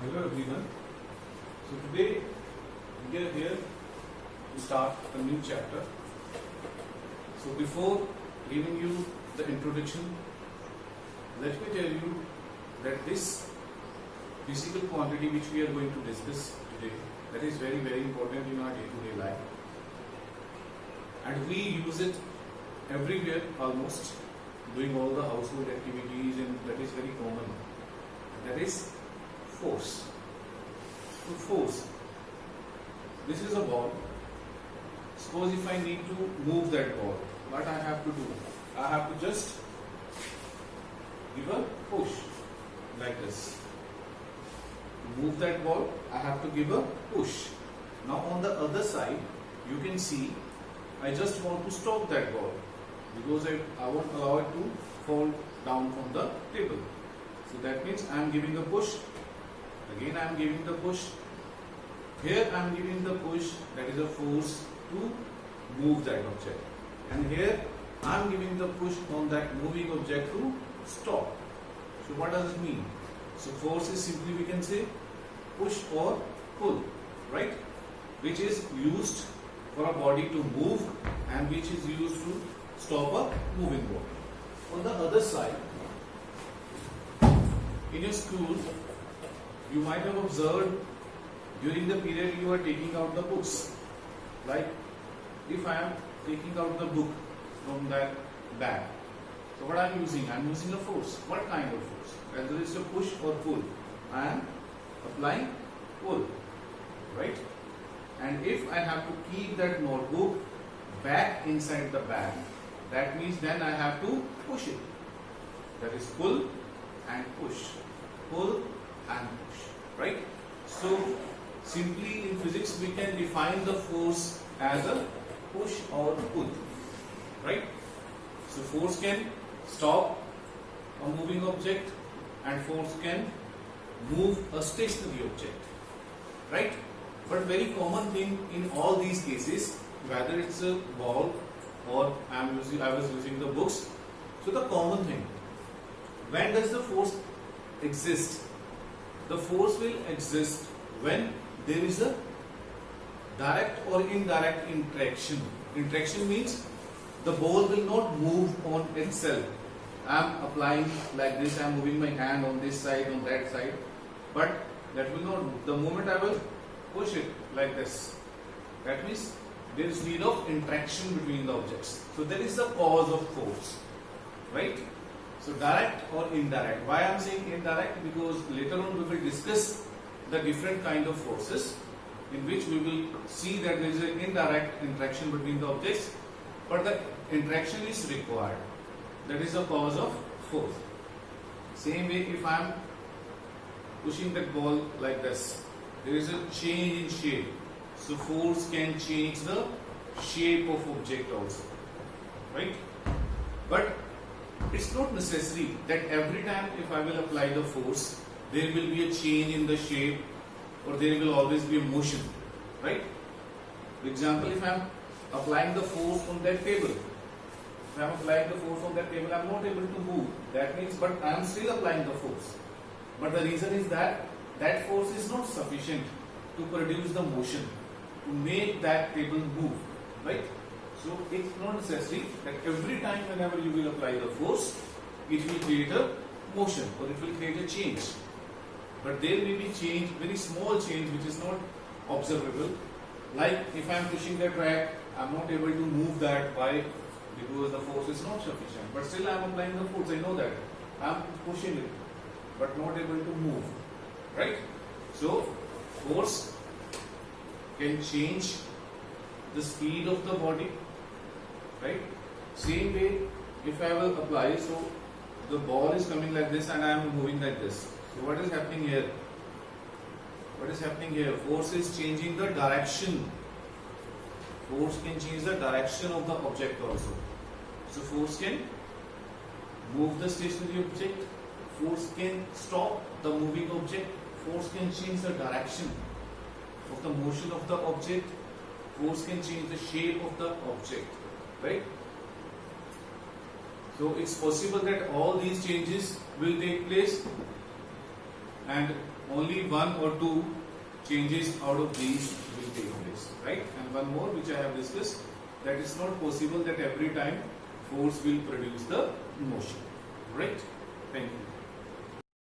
Hello everyone. So today we are here to start a new chapter. So before giving you the introduction, let me tell you that this physical quantity which we are going to discuss today, that is very important in our day-to-day life, and we use it everywhere almost, doing all the household activities, and that is very common. That is force. So force. This is a ball. Suppose if I need to move that ball, what I have to do? I have to just give a push like this. To move that ball, I have to give a push. Now on the other side, you can see I just want to stop that ball because I won't allow it to fall down from the table. So that means I am giving a push. Again I am giving the push. Here I am giving the push, that is a force to move that object. And here I am giving the push on that moving object to stop. So what does it mean? So force is simply, we can say, push or pull, right? Which is used for a body to move and which is used to stop a moving body. On the other side, in your school, you might have observed during the period you are taking out the books. Like if I am taking out the book from that bag, so what I am using? I am using a force. What kind of force? Whether it's a push or pull, I am applying pull, right? And if I have to keep that notebook back inside the bag, that means then I have to push it. That is pull and push. Pull and push, right? So simply in physics we can define the force as a push or pull, right? So force can stop a moving object and force can move a stationary object, right? But very common thing in all these cases, whether it's a ball or I was using the books. So the common thing, when does the force exist? The force will exist when there is a direct or indirect interaction. Interaction means the ball will not move on itself. I am applying like this, I am moving my hand on this side, on that side, but that will not move. The moment I will push it like this, that means there is need of interaction between the objects. So that is the cause of force, right? So direct or indirect. Why I am saying indirect? Because later on we will discuss the different kind of forces in which we will see that there is an indirect interaction between the objects, but the interaction is required. That is the cause of force. Same way, if I am pushing that ball like this, there is a change in shape. So force can change the shape of object also, right? But it's not necessary that every time if I will apply the force, there will be a change in the shape or there will always be a motion, right? For example, if I am applying the force on that table, if I am applying the force on that table, I am not able to move. That means, but I am still applying the force. But the reason is that that force is not sufficient to produce the motion, to make that table move, right? So it's not necessary that every time whenever you will apply the force, it will create a motion or it will create a change. But there may be change, very small change which is not observable. Like if I am pushing that rack, I am not able to move that. Why? Because the force is not sufficient. But still I am applying the force, I know that. I am pushing it, but not able to move, right? So force can change the speed of the body, right? Same way, if I will apply, so the ball is coming like this and I am moving like this. So what is happening here? What is happening here? Force is changing the direction. Force can change the direction of the object also. So force can move the stationary object. Force can stop the moving object. Force can change the direction of the motion of the object. Force can change the shape of the object, right? So it's possible that all these changes will take place and only one or two changes out of these will take place, right? And one more which I have discussed, that it's not possible that every time force will produce the motion, right? Thank you.